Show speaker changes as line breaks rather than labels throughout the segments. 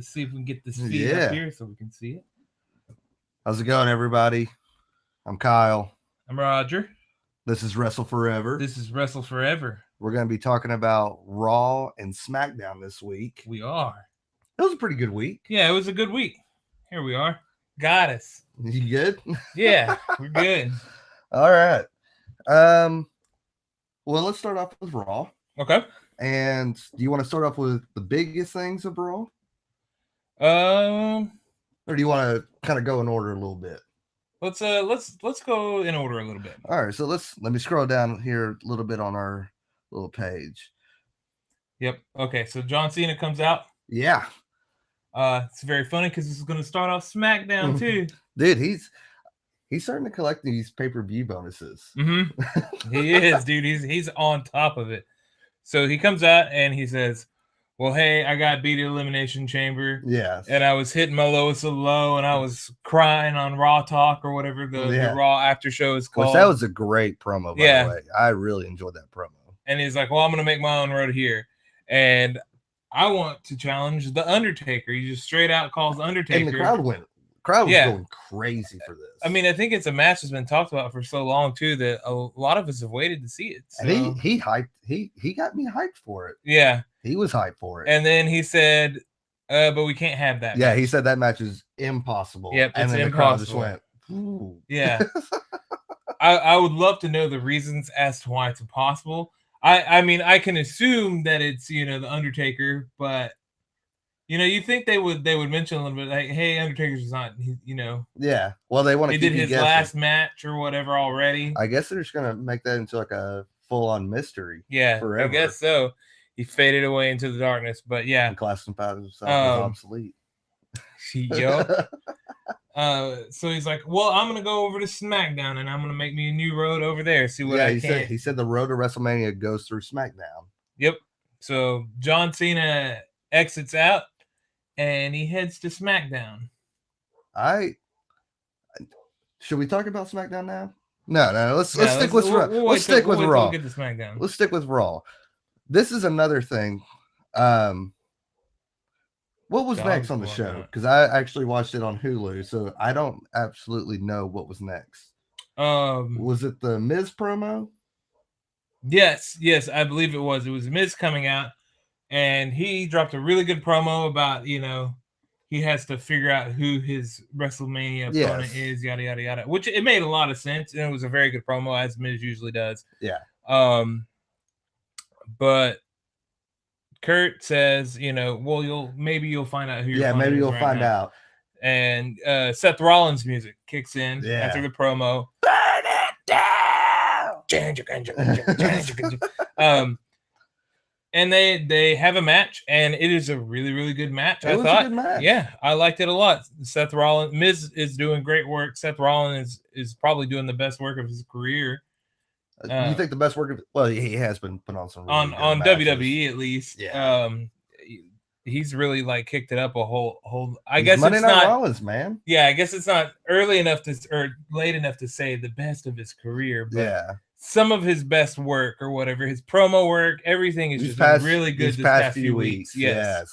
Let's see if we can get this feed up here so we can see it.
How's it going, everybody? I'm Kyle.
I'm Roger.
This is WrestleForever.
This is WrestleForever.
We're going to be talking about Raw and Smackdown this week.
We are.
It was a pretty good week.
Yeah, it was a good week. Here we are. Got us.
You good?
Yeah, we're good.
All right. Well, let's start off with Raw.
Okay.
And do you want to start off with the biggest things of Raw?
Or
do you want to kind of go in order a little bit?
Let's go in order a little bit.
All right, so let me scroll down here a little bit on our little page.
Yep. Okay, so John Cena comes out.
Yeah.
It's very funny because this is going to start off SmackDown too.
Dude, he's starting to collect these pay-per-view bonuses.
Mm-hmm. He is, dude. He's on top of it. So he comes out and he says, well, hey, I got beat at Elimination Chamber.
Yes.
And I was hitting my lowest of low, and I was crying on Raw Talk or whatever the Raw after show is called.
Which that was a great promo, by the way. I really enjoyed that promo.
And he's like, well, I'm going to make my own road here. And I want to challenge The Undertaker. He just straight out calls The Undertaker.
And the crowd went. Crowd was going crazy for this.
I mean, I think it's a match that's been talked about for so long too that a lot of us have waited to see it. So.
And he hyped. He got me hyped for it.
Yeah,
he was hyped for it.
And then he said, "But we can't have that."
Yeah,
match.
He said that match is impossible.
Yep,
and
it's
then
impossible.
The crowd just went, ooh.
Yeah, I would love to know the reasons as to why it's impossible. I mean, I can assume that it's The Undertaker, but. You think they would mention a little bit like, hey, Undertaker's not,
Yeah. Well, they want to.
He did his last match or whatever already.
I guess they're just gonna make that into like a full-on mystery.
Yeah,
forever.
I guess so. He faded away into the darkness, but yeah,
and classified himself as obsolete.
Yo. So he's like, well, I'm gonna go over to SmackDown and I'm gonna make me a new road over there. See what I can.
He said the road to WrestleMania goes through SmackDown.
Yep. So John Cena exits out. And he heads to SmackDown.
Should we talk about SmackDown now? No. Let's stick with Raw. Let's stick with Raw.
We'll get to SmackDown.
Let's stick with Raw. This is another thing. What was next on the show? Because I actually watched it on Hulu, so I don't absolutely know what was next. Was it the Miz promo?
Yes, I believe it was. It was Miz coming out. And he dropped a really good promo about, he has to figure out who his WrestleMania opponent is, yada, yada, yada, which it made a lot of sense. And it was a very good promo, as Miz usually does.
Yeah.
But Kurt says, well, maybe you'll find out who your opponent is.
Yeah, maybe you'll find out.
And Seth Rollins' music kicks in after the promo.
Burn it
down! And they have a match, and it is a really, really good match.
It was a good match.
Yeah, I liked it a lot. Seth Rollins, Miz is doing great work. Seth Rollins is probably doing the best work of his career.
You think the best work of? Well, he has been put on some really
on
matches.
WWE at least.
Yeah.
He's really kicked it up a whole.
I guess Monday Night Rollins, man.
Yeah, I guess it's not early enough or late enough to say the best of his career. But some of his best work or whatever, his promo work, everything is just been really good this past few weeks. Yes.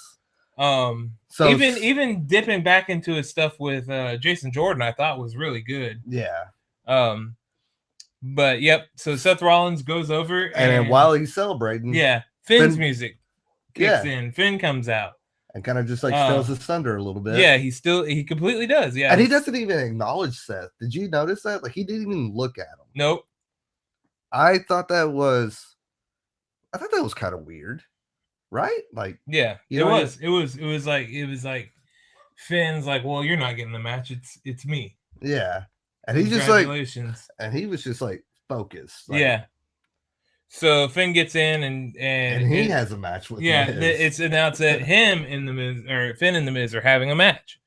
So even dipping back into his stuff with Jason Jordan, I thought was really good.
Yeah.
But yep. So Seth Rollins goes over,
and then while he's celebrating,
Finn's music kicks in. Finn comes out
and kind of just steals his thunder a little bit.
Yeah, he completely does. Yeah,
and he doesn't even acknowledge Seth. Did you notice that? He didn't even look at him.
Nope.
I thought that was kind of weird, right?
It was like Finn's like, well, you're not getting the match. It's me.
Yeah, and he's just and he was just focused.
Yeah. So Finn gets in and
he has a match with
it's announced that Finn and the Miz are having a match.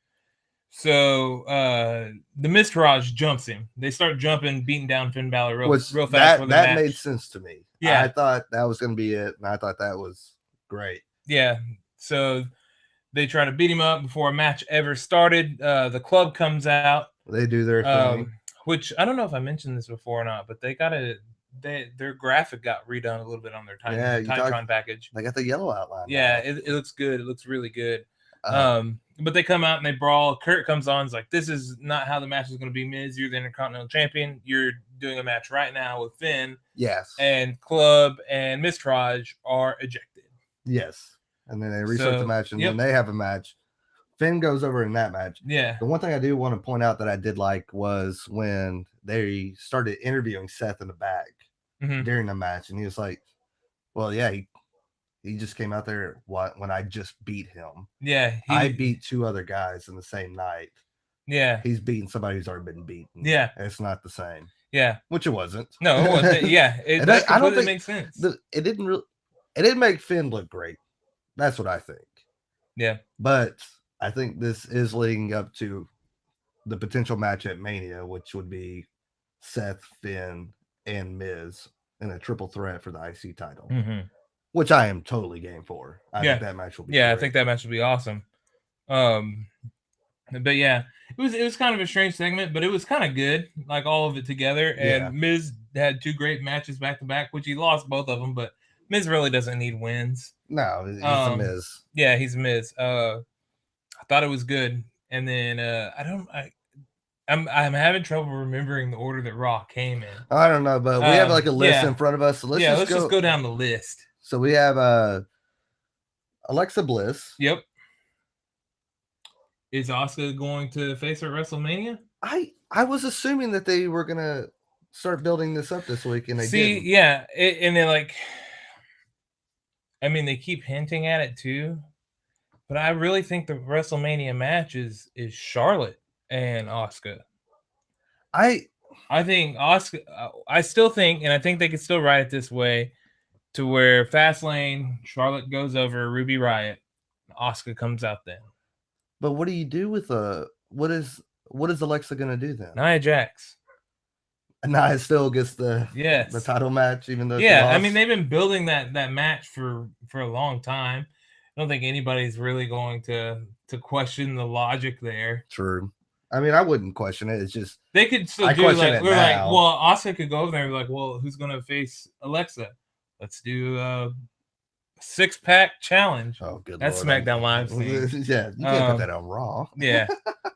So the Miztourage jumps him. They start jumping, beating down Finn Balor real fast.
That made sense to me. Yeah, I thought that was going to be it, and I thought that was great.
Yeah. So they try to beat him up before a match ever started. The club comes out.
They do their thing.
Which I don't know if I mentioned this before or not, but their graphic got redone a little bit on their Titantron package.
They got the yellow outline.
Yeah, it looks good. It looks really good. But they come out and they brawl. Kurt comes on. Is like, this is not how the match is going to be, Miz. You're the Intercontinental Champion. You're doing a match right now with Finn.
Yes.
And Club and Mistrage are ejected.
Yes. And then they restart the match, and then they have a match. Finn goes over in that match.
Yeah.
The one thing I do want to point out that I did like was when they started interviewing Seth in the back during the match, and he was like, well, yeah, he just came out there when I just beat him.
Yeah.
I beat 2 other guys in the same night.
Yeah.
He's beating somebody who's already been beaten.
Yeah.
And it's not the same.
Yeah.
Which it wasn't.
No, it wasn't. Yeah. I don't think it makes sense.
It didn't make Finn look great. That's what I think.
Yeah.
But I think this is leading up to the potential match at Mania, which would be Seth, Finn, and Miz in a triple threat for the IC title. Which I am totally game for. I think that match will be great.
I think that match will be awesome. But yeah, it was kind of a strange segment, but it was kind of good, like all of it together. And Miz had 2 great matches back to back, which he lost both of them, but Miz really doesn't need wins.
No, he's a Miz.
Yeah, he's Miz. I thought it was good. And then I'm having trouble remembering the order that Raw came in.
I don't know, but we have like a list in front of us. So let's just
go down the list.
So we have Alexa Bliss.
Yep. Is Asuka going to face her at WrestleMania?
I was assuming that they were gonna start building this up this week, and they didn't.
Yeah, and they're like, I mean, they keep hinting at it too, but I really think the WrestleMania match is Charlotte and Asuka. I think Asuka. I still think, and I think they could still write it this way, to where Fastlane, Charlotte goes over Ruby Riott, Asuka comes out then.
But what do you do with what is Alexa gonna do then?
Nia Jax.
Nia still gets the title match, even though
I mean, they've been building that match for a long time. I don't think anybody's really going to question the logic there.
True. I mean, I wouldn't question it. It's just
they could still do like we're like, well, Asuka could go over there and be like, well, who's gonna face Alexa? Let's do a 6-pack challenge.
Oh, good
That's
Lord.
SmackDown Live thing.
Yeah, you can't put that on Raw.
Yeah.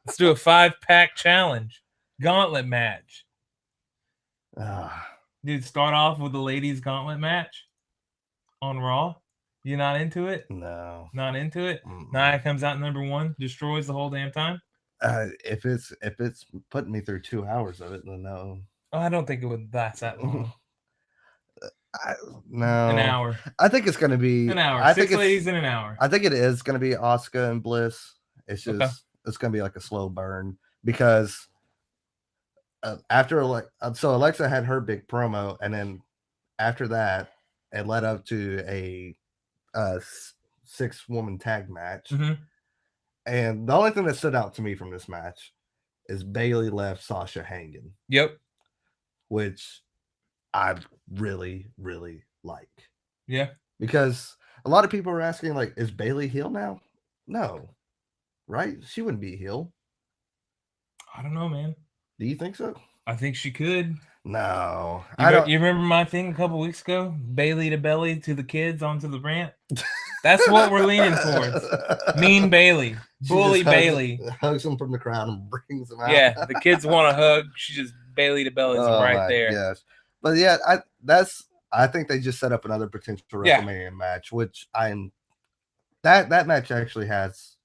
Let's do a 5-pack challenge. Gauntlet match. Dude, start off with the ladies' gauntlet match on Raw. You not into it?
No.
Not into it? Nia comes out number 1, destroys the whole damn time?
If it's putting me through 2 hours of it, then no.
Oh, I don't think it would last that long.
No,
an hour.
I think it's going to be
an hour. 6 ladies in an hour.
I think it is going to be Asuka and Bliss. It's just it's going to be like a slow burn because after Alexa had her big promo, and then after that, it led up to a 6-woman tag match. And the only thing that stood out to me from this match is Bayley left Sasha hanging.
Yep.
Which I really, really like.
Yeah.
Because a lot of people are asking, like, is Bayley heel now? No. Right? She wouldn't be heel.
I don't know, man.
Do you think so?
I think she could.
No.
You remember my thing a couple weeks ago? Bayley to belly to the kids onto the ramp? That's what we're leaning towards. Mean Bayley. Bully Bayley.
Hugs them from the crowd and brings them out.
Yeah. The kids want a hug. She just Bayley to belly is right there.
Yes. But yeah, I think they just set up another potential WrestleMania match, which that match actually has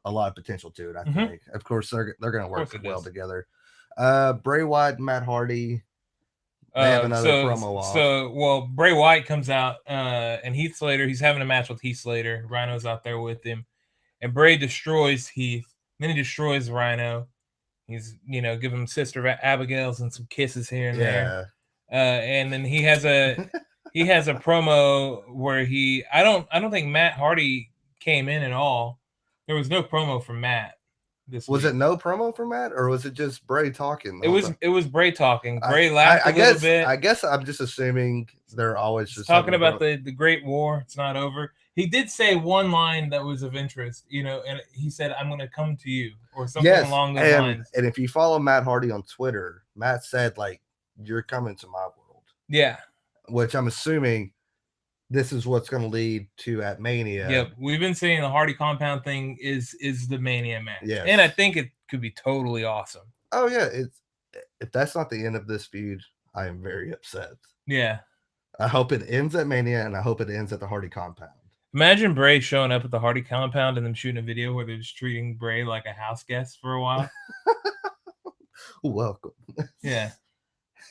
a lot of potential to it. I think, of course, they're going to work well together. Bray Wyatt and Matt Hardy, they have another promo off.
So Bray Wyatt comes out, and Heath Slater. He's having a match with Heath Slater. Rhino's out there with him, and Bray destroys Heath. Then he destroys Rhino. He's, give him Sister Abigail's and some kisses here and there. And then he has a promo where I don't think Matt Hardy came in at all. There was no promo from Matt this week.
Was it no promo from Matt, or was it just Bray talking?
It was Bray talking. Bray laughed a little bit.
I guess I'm just assuming they're always just
talking about the Great War. It's not over. He did say one line that was of interest, and he said, "I'm going to come to you," or something along those lines.
And if you follow Matt Hardy on Twitter, Matt said, like, "You're coming to my world."
Yeah.
Which I'm assuming this is what's going to lead to at Mania.
Yep, we've been saying the Hardy compound thing is the Mania match.
Yes.
And I think it could be totally awesome.
Oh yeah, if that's not the end of this feud, I am very upset.
Yeah.
I hope it ends at Mania, and I hope it ends at the Hardy compound.
Imagine Bray showing up at the Hardy compound and them shooting a video where they're just treating Bray like a house guest for a while.
Welcome.
Yeah.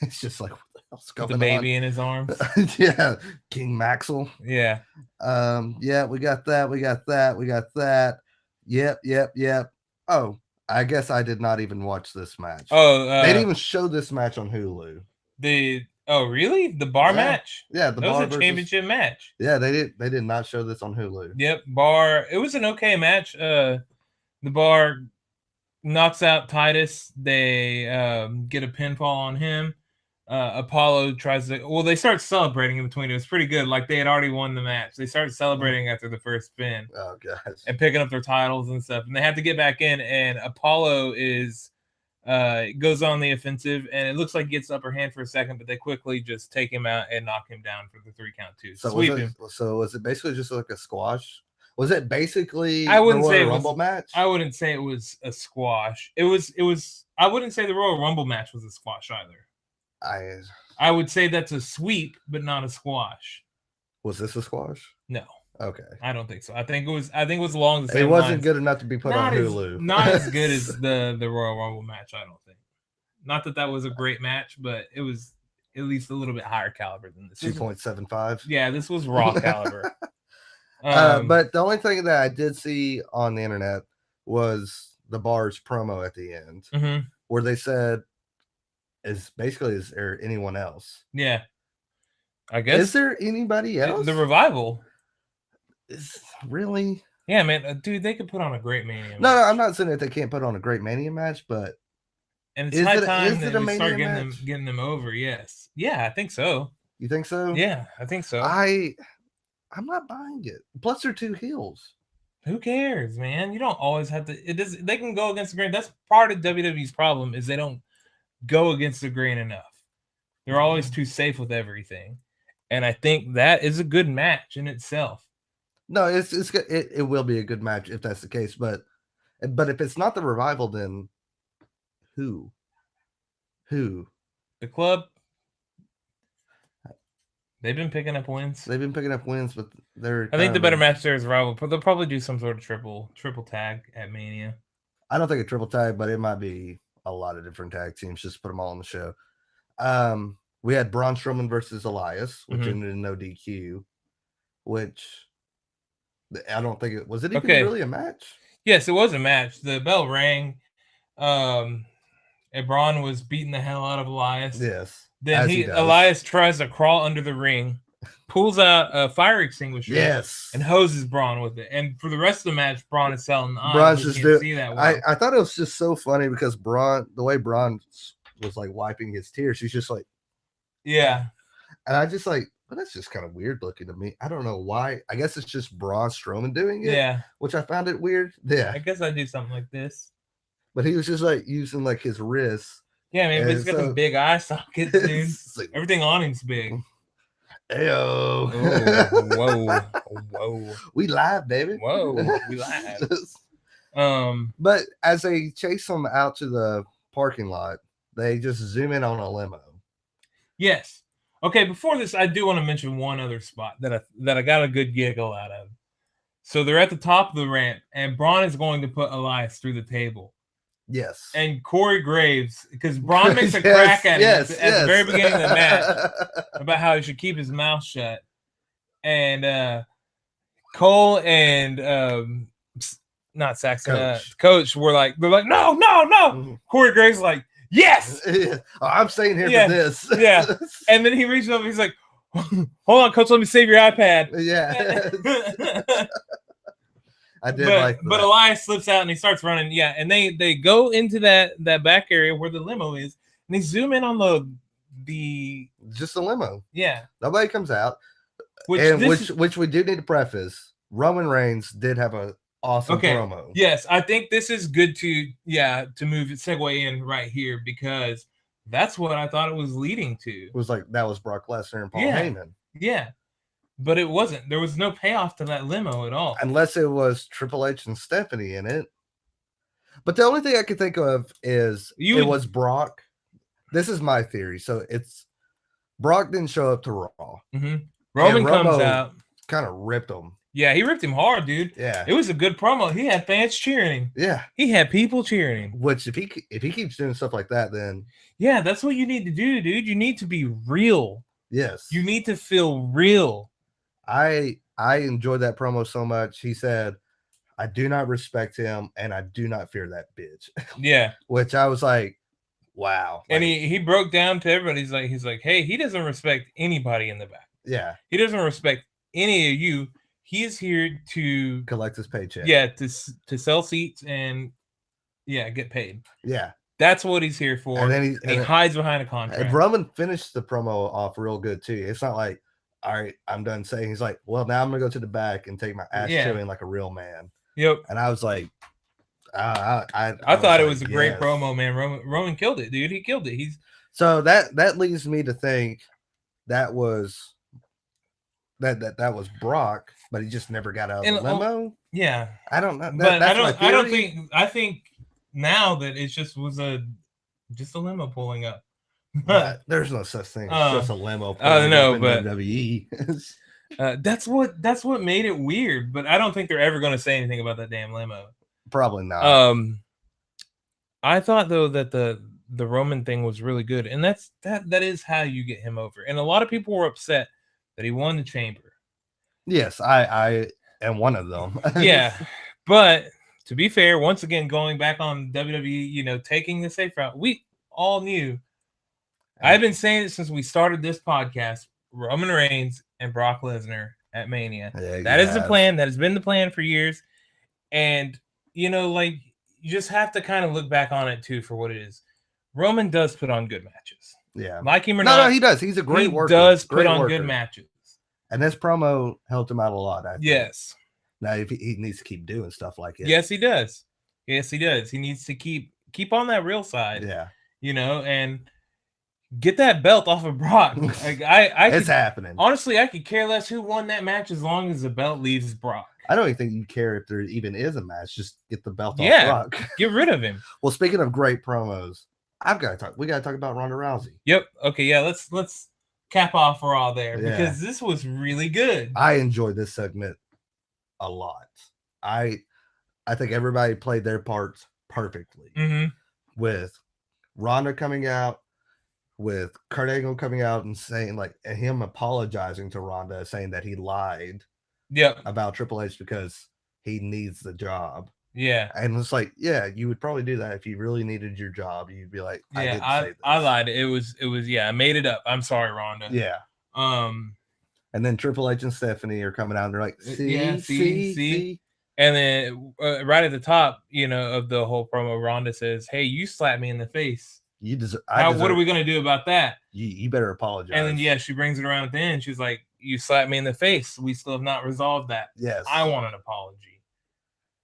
It's just like, what the hell's going on?
The baby in his arms.
Yeah. King Maxwell.
Yeah.
Yeah, we got that. Yep. Oh, I guess I did not even watch this match.
Oh,
they didn't even show this match on Hulu.
Oh, really? The bar match?
Yeah, the bar
was a championship match.
Yeah, they did not show this on Hulu.
Yep, bar. It was an okay match. The bar knocks out Titus. They get a pinfall on him. Apollo tries to. Well, they start celebrating in between. It was pretty good. Like they had already won the match. They started celebrating after the first spin.
Oh gosh.
And picking up their titles and stuff. And they have to get back in. And Apollo goes on the offensive, and it looks like he gets the upper hand for a second, but they quickly just take him out and knock him down for the 3 count too. Sweep him.
So was it basically just like a squash? Was it basically
I wouldn't say
Royal Rumble match?
I wouldn't say it was a squash. It was I wouldn't say the Royal Rumble match was a squash either. I would say that's a sweep, but not a squash.
Was this a squash?
No.
Okay.
I don't think so. I think it was along the same
lines. It wasn't
lines.
Good enough to be put on Hulu.
Not as good as the Royal Rumble match, I don't think. Not that was a great match, but it was at least a little bit higher caliber than this.
2.75.
Yeah, this was raw caliber.
But the only thing that I did see on the internet was the bar's promo at the end, where they said, "Is there anyone else?"
Yeah, I guess.
Is there anybody else?
The Revival.
Is really?
Yeah, man, dude, they could put on a great Mania match.
No, I'm not saying that they can't put on a great Mania match, but
and it's high time that we start getting them over. Yes, yeah, I think so.
You think so?
Yeah, I think so.
I'm not buying it. Plus, they're 2 heels.
Who cares, man? You don't always have to. They can go against the grain. That's part of WWE's problem is they don't go against the grain enough. They're always too safe with everything, and I think that is a good match in itself.
No, it will be a good match if that's the case, but if it's not the Revival, then who?
The Club. They've been picking up wins.
But
I think the better match there is Revival. They'll probably do some sort of triple tag at Mania.
I don't think a triple tag, but it might be a lot of different tag teams. Just put them all on the show. We had Braun Strowman versus Elias, which ended in no DQ, which I don't think was it even really a match?
Yes, it was a match. The bell rang. And Braun was beating the hell out of Elias.
Yes.
Then Elias tries to crawl under the ring, pulls out a fire extinguisher, and hoses Braun with it. And for the rest of the match, Braun is selling the
Braun's just doing that. Well. I thought it was just so funny because the way Braun was like wiping his tears, he's just like,
yeah.
And I just like, but that's just kind of weird looking to me. I don't know why. I guess it's just Braun Strowman doing it.
Yeah.
Which I found it weird. Yeah.
I guess I do something like this.
But he was just like using like his wrists.
Yeah, man, but he's got them big eye sockets, dude. Like, everything on him's big.
Ayo.
Whoa.
We live, baby.
Whoa, we live.
But as they chase him out to the parking lot, they just zoom in on a limo.
Yes. Okay, before this, I do want to mention one other spot that I got a good giggle out of. So they're at the top of the ramp, and Braun is going to put Elias through the table.
Yes.
And Corey Graves, because Braun makes a crack at him at the very beginning of the match about how he should keep his mouth shut. And Cole and not Saxon, Coach were like, they're like, no. Mm-hmm. Corey Graves is like, yes.
I'm staying here for this.
Yeah. And then he reaches over, he's like, hold on, Coach, let me save your iPad.
Yeah. I did
but Elias slips out and he starts running. Yeah, and they go into that back area where the limo is, and they zoom in on the
just the limo.
Yeah,
nobody comes out. Which we do need to preface. Roman Reigns did have a awesome promo.
Yes, I think this is good to segue in right here because that's what I thought it was leading to.
It was like that was Brock Lesnar and Paul Heyman.
Yeah. but it wasn't. There was no payoff to that limo at all.
Unless it was Triple H and Stephanie in it. But the only thing I could think of is it was Brock. This is my theory. So it's Brock didn't show up to Raw.
Mm-hmm. Roman comes out.
Kind of ripped him.
Yeah, he ripped him hard, dude.
Yeah.
It was a good promo. He had fans cheering him.
Yeah.
He had people cheering him.
Which if he keeps doing stuff like that, then
yeah, that's what you need to do, dude. You need to be real.
Yes.
You need to feel real.
I enjoyed that promo so much. He said, I do not respect him and I do not fear that bitch.
Yeah.
Which I was like, wow.
And he broke down to everybody. He's like, hey, he doesn't respect anybody in the back.
Yeah.
He doesn't respect any of you. He is here to
collect his paycheck.
Yeah, to sell seats and get paid.
Yeah.
That's what he's here for. And then he hides behind a contract.
And Roman finished the promo off real good too. It's not like, all right, I'm done saying. He's like, well, now I'm gonna go to the back and take my ass chewing like a real man.
Yep.
And I was like, I
thought it was a great promo, man. Roman killed it, dude. He killed it.
So that leads me to think that was Brock, but he just never got out of the limo.
Yeah,
I don't know.
But I think now that it just was just a limo pulling up.
There's no such thing as just a limo.
I know, but
WWE.
That's what made it weird. But I don't think they're ever going to say anything about that damn limo.
Probably not.
I thought though that the Roman thing was really good, and that is how you get him over. And a lot of people were upset that he won the Chamber.
Yes, I am one of them.
Yeah, but to be fair, once again, going back on WWE, taking the safe route, we all knew. I've been saying it since we started this podcast. Roman Reigns and Brock Lesnar at Mania. Yeah, that is the plan. That has been the plan for years. And, you just have to kind of look back on it, too, for what it is. Roman does put on good matches.
Yeah.
Like him or not.
No, he does. He's a great worker.
He does put on good matches.
And this promo helped him out a lot, I think.
Yes.
Now, if he needs to keep doing stuff like it.
Yes, he does. Yes, he does. He needs to keep on that real side.
Yeah.
And get that belt off of Brock.
It's happening.
Honestly, I could care less who won that match as long as the belt leaves Brock.
I don't even think you care if there even is a match. Just get the belt off Brock.
Get rid of him.
Well, speaking of great promos, we gotta talk about Ronda Rousey.
Yep. Okay, yeah, let's cap off Raw there because this was really good.
I enjoyed this segment a lot. I think everybody played their parts perfectly.
Mm-hmm.
With Ronda coming out, with Kurt Angle coming out and saying and him apologizing to Ronda, saying that he lied about Triple H because he needs the job.
Yeah.
And it's you would probably do that if you really needed your job. You'd be like,
I lied. It was I made it up. I'm sorry, Ronda.
Yeah. And then Triple H and Stephanie are coming out and they're like, see.
And then right at the top, of the whole promo, Ronda says, hey, you slapped me in the face. What are we going to do about that?
You better apologize.
And then, she brings it around at the end. She's like, you slapped me in the face. We still have not resolved that.
Yes.
I want an apology.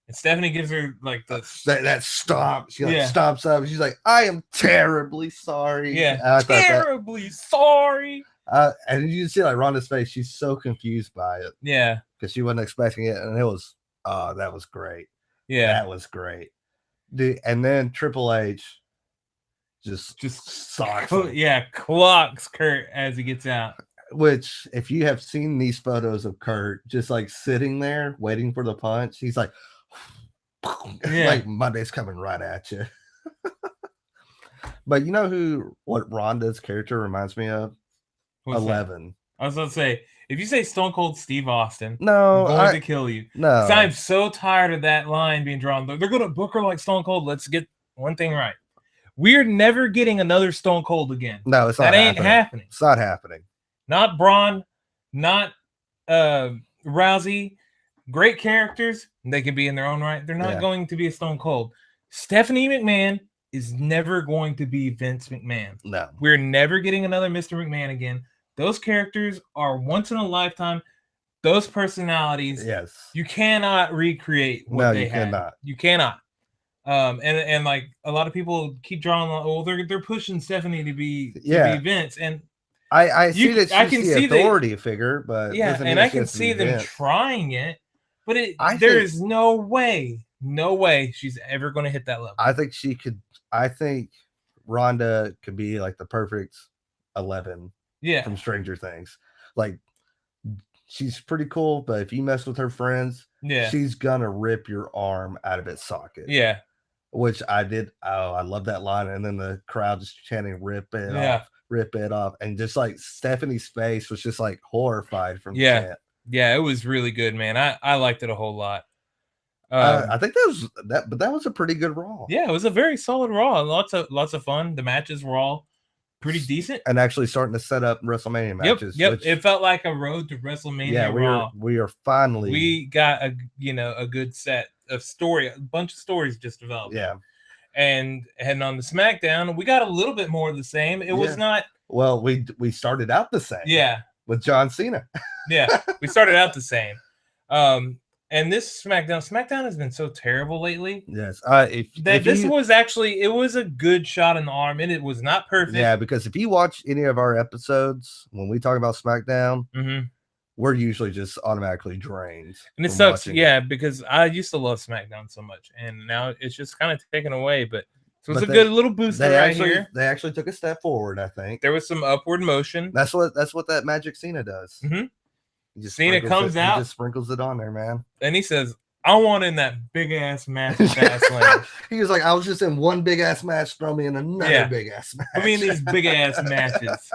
And Stephanie gives her
that stomp. She stomps up. She's like, I am terribly sorry.
Yeah. Terribly sorry.
And you see Ronda's face. She's so confused by it.
Yeah.
Because she wasn't expecting it. And it was, that was great.
Yeah.
That was great. Dude, and then Triple H just socks him.
Clocks Kurt as he gets out.
Which, if you have seen these photos of Kurt just sitting there waiting for the punch, he's like Monday's coming right at you. But you know what Ronda's character reminds me of?
What's
11.
That? I was going to say, if you say Stone Cold Steve Austin,
no,
I'm going to kill you.
No.
I'm so tired of that line being drawn. They're going to book her like Stone Cold. Let's get one thing right. We're never getting another Stone Cold again.
No, it's not.
That ain't happening.
It's not happening.
Not Braun, not Rousey. Great characters. They can be in their own right. They're not going to be a Stone Cold. Stephanie McMahon is never going to be Vince McMahon.
No.
We're never getting another Mr. McMahon again. Those characters are once in a lifetime. Those personalities, you cannot recreate what they had.
Cannot.
You cannot. And a lot of people keep drawing. They're pushing Stephanie to be Vince, and
I see that she's the authority figure, but
yeah, and I can see them trying it, but there's no way she's ever going to hit that level.
I think she could. I think Rhonda could be like the perfect 11 from Stranger Things. Like, she's pretty cool, but if you mess with her friends, she's gonna rip your arm out of its socket.
Yeah.
Which I did. Oh, I love that line. And then the crowd just chanting, rip it off. And just like Stephanie's face was just like horrified from the chant.
Yeah, it was really good, man. I liked it a whole lot.
I think that was a pretty good Raw.
Yeah, it was a very solid Raw. Lots of fun. The matches were all pretty decent.
And actually starting to set up WrestleMania matches.
Yep. It felt like a road to WrestleMania.
Yeah, we are finally.
We got a good set of story. A bunch of stories just developed.
Yeah.
And heading on the SmackDown, we got a little bit more of the same. It was not.
Well, we started out the same.
Yeah.
With John Cena.
Yeah, we started out the same. And this SmackDown has been so terrible lately.
Yes.
It was a good shot in the arm, and it was not perfect.
Yeah, because if you watch any of our episodes when we talk about SmackDown, we're usually just automatically drained.
And it sucks, because I used to love SmackDown so much, and now it's just kind of taken away. But so it's a good little booster here.
They actually took a step forward, I think.
There was some upward motion.
That's what that Magic Cena does.
Cena comes out,
he just sprinkles it on there, man.
And he says, I want in that big ass match with Fastlane.
He was like, I was just in one big ass match, throw me in another big ass match.
I mean, these big ass matches.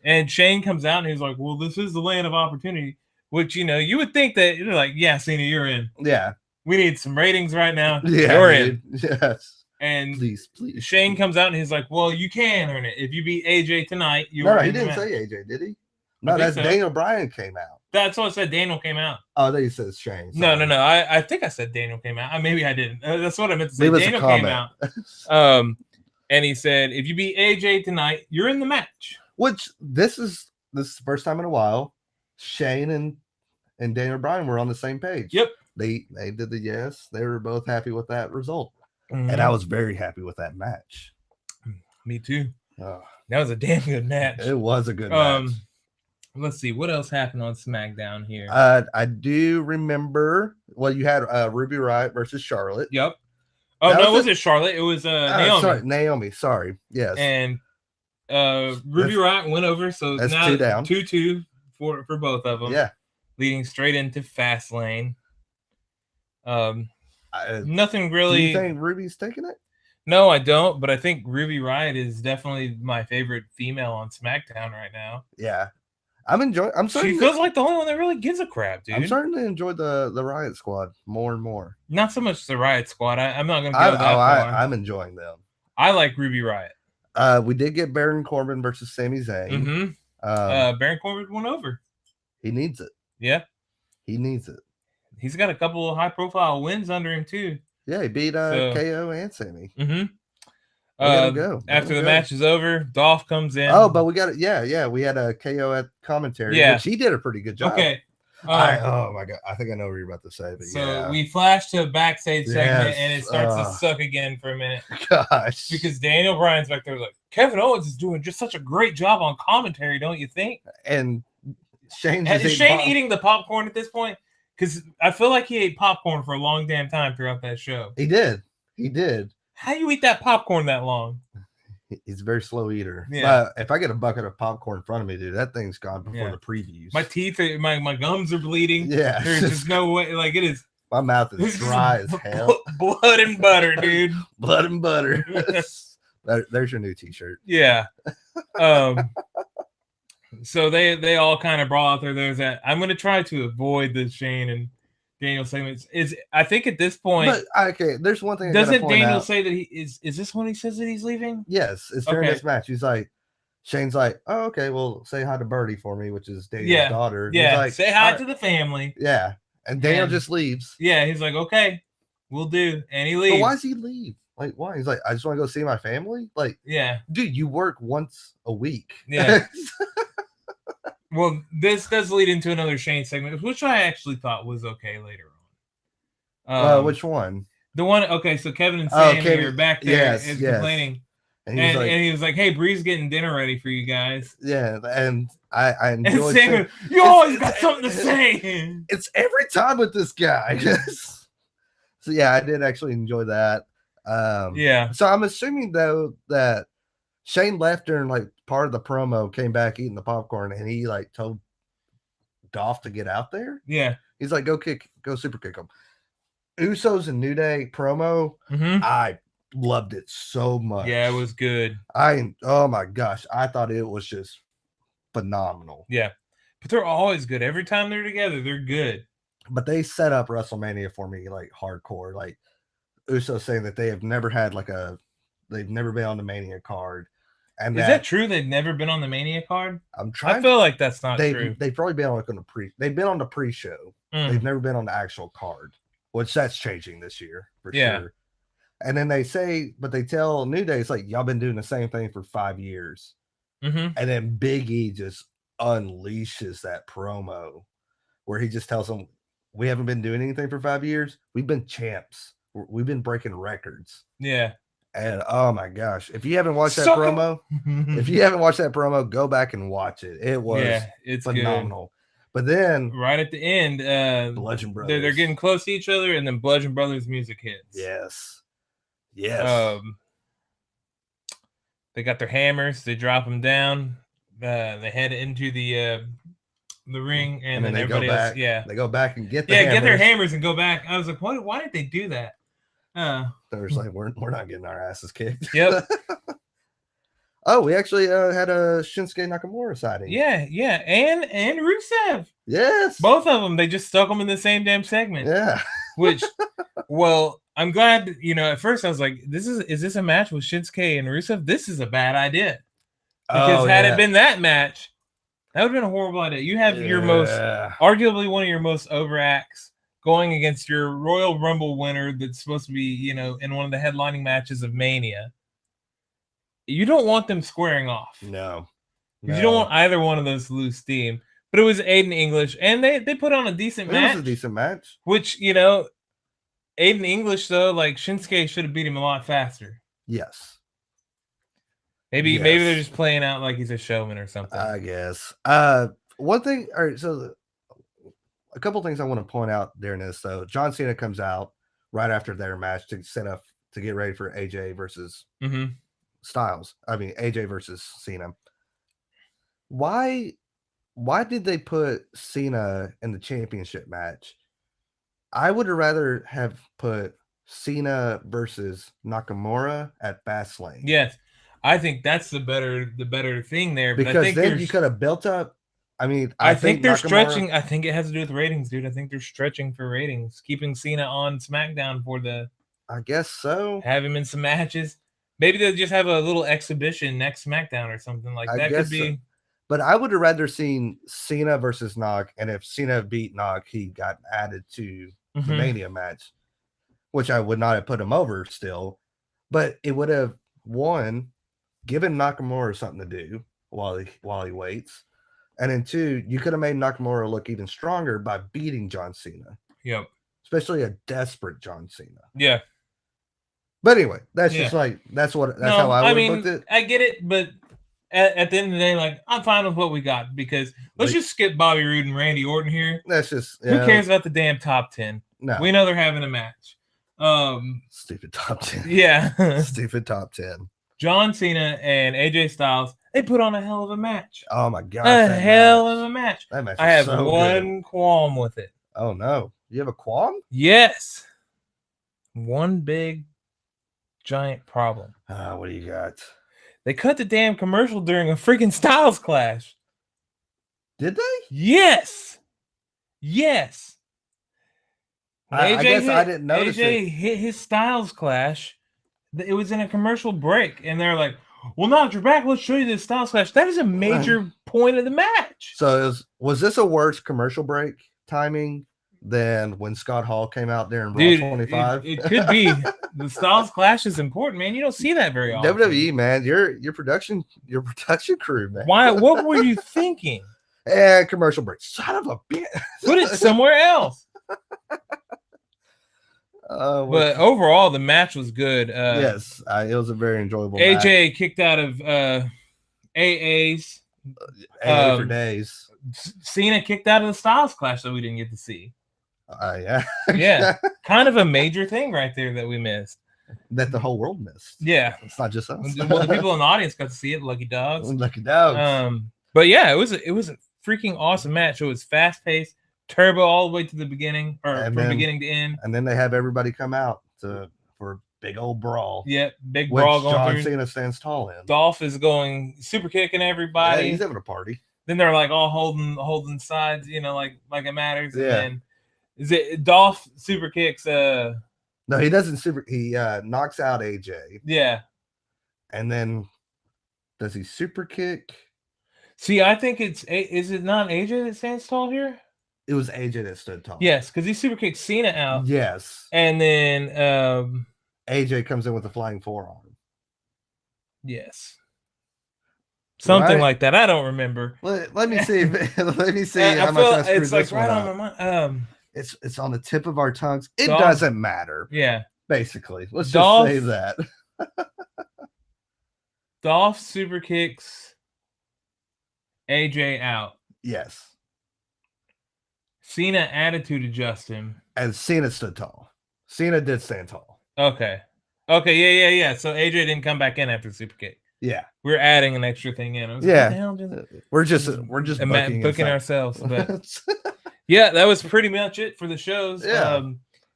And Shane comes out and he's like, well, this is the land of opportunity, which, you would think that you're like, yeah, Cena, you're in.
Yeah.
We need some ratings right now.
Yeah,
you're in.
Yes.
And
please.
Shane comes out and he's like, well, you can earn it. If you beat AJ tonight,
he didn't say AJ, did he? No, that's Daniel Bryan came out.
That's what I said. Daniel came out.
Oh, then he says Shane.
No. I think I said Daniel came out. Maybe I didn't. That's what I meant to say. Daniel came out. And he said, if you beat AJ tonight, you're in the match.
Which this is the first time in a while Shane and Daniel Bryan were on the same page.
Yep.
They did the yes. They were both happy with that result. And I was very happy with that match.
Me too. That was a damn good match.
It was a good match.
Let's see what else happened on SmackDown here.
I do remember. Well, you had Ruby Riott versus Charlotte.
Yep. Oh, no, it wasn't Charlotte. It was Naomi.
Sorry, Naomi. Sorry. Yes.
And Ruby Riott went over, so
that's
now
2-2
for both of them.
Yeah.
Leading straight into Fastlane. Nothing really.
Do you think Ruby's taking it?
No, I don't. But I think Ruby Riott is definitely my favorite female on SmackDown right now.
Yeah. She
feels like the only one that really gives a crap, dude.
I'm starting to enjoy the Riot Squad more and more.
Not so much the Riot Squad. I'm not going to go that far.
I'm enjoying them.
I like Ruby Riott.
We did get Baron Corbin versus Sami Zayn.
Baron Corbin went over.
He needs it.
Yeah.
He needs it.
He's got a couple of high-profile wins under him, too.
Yeah, he beat KO and Sami.
After the match is over, Dolph comes in.
Oh, but we got it. Yeah. We had a KO at commentary.
Yeah,
which he did a pretty good job.
Okay.
Oh my god, I think I know what you're about to say. But
we flash to a backstage segment, and it starts to suck again for a minute.
Gosh,
because Daniel Bryan's back there like, Kevin Owens is doing just such a great job on commentary, don't you think?
And
is Shane eating the popcorn at this point? Because I feel like he ate popcorn for a long damn time throughout that show.
He did.
How do you eat that popcorn that long?
He's a very slow eater.
Yeah.
If I get a bucket of popcorn in front of me, dude, that thing's gone before the previews.
My teeth, my gums are bleeding.
Yeah.
There's just no way. Like, it is.
My mouth is dry as hell.
Blood and butter, dude.
Blood and butter. There's your new t-shirt.
Yeah. So they all kind of brought out there. There's that. I'm going to try to avoid the Shane and Daniel segments. I think at this point.
But okay, there's one thing.
Doesn't Daniel say that he is? Is this when he says that he's leaving?
Yes, it's during this match. He's like, Shane's like, oh, okay, well, say hi to Birdie for me, which is Daniel's daughter.
Yeah,
he's like,
say hi to the family.
Yeah, and Daniel just leaves.
Yeah, he's like, okay, we'll do, and he leaves.
But why does he leave? Like, why? He's like, I just want to go see my family. Like,
yeah,
dude, you work once a week.
Yeah. Well, this does lead into another Shane segment, which I actually thought was okay later on.
Which one?
The one. Okay, so Kevin and Sam are back there complaining. And he was like, "Hey, Bree's getting dinner ready for you guys."
Yeah, and I enjoyed
saying, you always got something to say.
It's every time with this guy. So yeah, I did actually enjoy that. So I'm assuming though that Shane left during like part of the promo, came back eating the popcorn, and he like told Dolph to get out there.
Yeah,
he's like, go super kick him. Usos and New Day promo, I loved it so much.
Yeah, it was good.
Oh my gosh, I thought it was just phenomenal.
Yeah, but they're always good. Every time they're together, they're good.
But they set up WrestleMania for me like hardcore. Like Usos saying that they have never had they've never been on the Mania card. And
is that true? They've never been on the Mania card? I feel like that's not true.
They've probably been on they've been on the pre-show. They've never been on the actual card, which that's changing this year for sure. And then they tell New Day, it's like, y'all been doing the same thing for 5 years. And then Big E just unleashes that promo where he just tells them, we haven't been doing anything for 5 years. We've been champs. We've been breaking records.
Yeah.
And oh my gosh, if you haven't watched that promo, go back and watch it. It was it's phenomenal. Good. But then
right at the end,
Bludgeon Brothers,
they're getting close to each other, and then Bludgeon Brothers music hits.
Yes.
They got their hammers. They drop them down. They head into the ring, and then everybody else. Yeah,
they go back and get get
their hammers and go back. I was like, why did they do that?
They were like, we're not getting our asses kicked.
Yep.
Oh, we actually had a Shinsuke Nakamura sighting.
Yeah, and Rusev.
Yes,
both of them. They just stuck them in the same damn segment.
Yeah.
Which, well, I'm glad. At first I was like, is this a match with Shinsuke and Rusev? This is a bad idea. Because had it been that match, that would have been a horrible idea. You have your arguably one of your most over acts going against your Royal Rumble winner that's supposed to be, in one of the headlining matches of Mania. You don't want them squaring off.
No.
You don't want either one of those to lose steam. But it was Aiden English, and they put on a decent match.
It was a decent match.
Which, Aiden English, though, like, Shinsuke should have beat him a lot faster.
Yes.
Maybe they're just playing out like he's a showman or something.
I guess. One thing, all right, so a couple things I want to point out during this. So John Cena comes out right after their match to set up to get ready for AJ versus Styles. I mean, AJ versus Cena. Why did they put Cena in the championship match? I would rather have put Cena versus Nakamura at Fastlane.
Yes. I think that's the better thing there.
Because I think then you could have built up. I mean,
I think they're stretching. I think it has to do with ratings, dude. I think they're stretching for ratings, keeping Cena on SmackDown for the.
I guess so.
Have him in some matches. Maybe they'll just have a little exhibition next SmackDown or something like that. Could be.
So. But I would have rather seen Cena versus Nog, and if Cena beat Nog, he got added to the Mania match, which I would not have put him over still. But it would have, one, given Nakamura something to do while he waits. And then two, you could have made Nakamura look even stronger by beating John Cena.
Yep.
Especially a desperate John Cena.
Yeah.
But anyway, that's just like that's how I would have looked at it.
I get it, but at the end of the day, like, I'm fine with what we got because let's just skip Bobby Roode and Randy Orton here.
That's just
who cares about the damn top 10?
No.
We know they're having a match.
Stupid top 10.
Yeah.
Stupid top 10.
John Cena and AJ Styles, they put on a hell of a match.
Oh my god.
A hell of a match.
That match
I have one qualm with it.
Oh no. You have a qualm?
Yes. One big giant problem.
What do you got?
They cut the damn commercial during a freaking Styles clash.
Did they?
Yes.
I guess I didn't notice
AJ hit his Styles clash. It was in a commercial break, and they're like, well, now that you're back, let's show you this Styles clash. That is a major point of the match.
So was this a worse commercial break timing than when Scott Hall came out there in Raw 25?
It could be. The Styles clash is important, man. You don't see that very often.
WWE, man, your production crew, man.
Why? What were you thinking?
And commercial break. Son of a bitch.
Put it somewhere else. But overall, the match was good.
Yes, it was a very enjoyable
AJ
match.
kicked out of AA's.
AA for days.
Cena kicked out of the Styles Clash that we didn't get to see.
Yeah.
Yeah. Kind of a major thing right there that we missed.
That the whole world missed.
Yeah.
It's not just us.
Well, the people in the audience got to see it, lucky dogs.
Lucky dogs.
But yeah, it was a freaking awesome match. It was fast-paced, turbo all the way to the beginning, from beginning to end.
And then they have everybody come out for a big old brawl.
Yeah, big brawl going
John
through.
Cena stands tall in.
Dolph is going super kicking everybody.
Yeah, he's having a party.
Then they're like all holding sides, like it matters.
Yeah.
And then is it Dolph super kicks?
No, he doesn't he knocks out AJ.
Yeah.
And then does he super kick?
See, I think is it not AJ that stands tall here?
It was AJ that stood tall.
Yes, because he super kicked Cena out.
Yes.
And then
AJ comes in with a flying forearm.
Yes. Something like that. I don't remember.
Let me see. Let me see.
I feel it's like right on my mind.
It's on the tip of our tongues. It doesn't matter.
Yeah.
Basically, let's just say that.
Dolph super kicks AJ out.
Yes.
Cena attitude adjust him.
And Cena stood tall. Cena did stand tall.
Okay. Yeah. So AJ didn't come back in after the super kick.
Yeah.
We're adding an extra thing in.
We're just booking
ourselves. But yeah, that was pretty much it for the shows.
Yeah.
If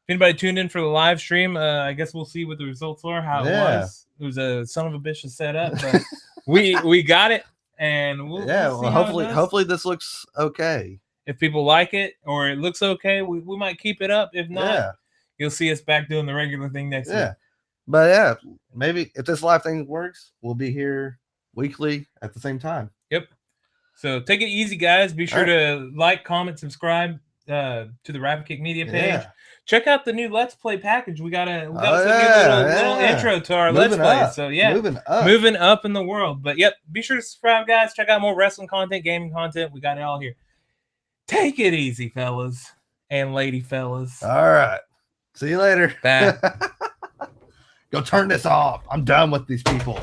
anybody tuned in for the live stream, I guess we'll see what the results are, how it was. It was a son of a bitch to set up, but we got it, and we'll
hopefully this looks okay.
If people like it or it looks okay, we might keep it up. If not, you'll see us back doing the regular thing next week.
But yeah, maybe if this live thing works, we'll be here weekly at the same time.
Yep. So take it easy, guys. Be sure to like, comment, subscribe to the Rapid Kick Media page. Yeah. Check out the new Let's Play package. We got a little intro to our Let's Play. So moving up in the world. But yep, be sure to subscribe, guys. Check out more wrestling content, gaming content. We got it all here. Take it easy, fellas and lady fellas.
All right. See you later.
Bye.
Go turn this off. I'm done with these people.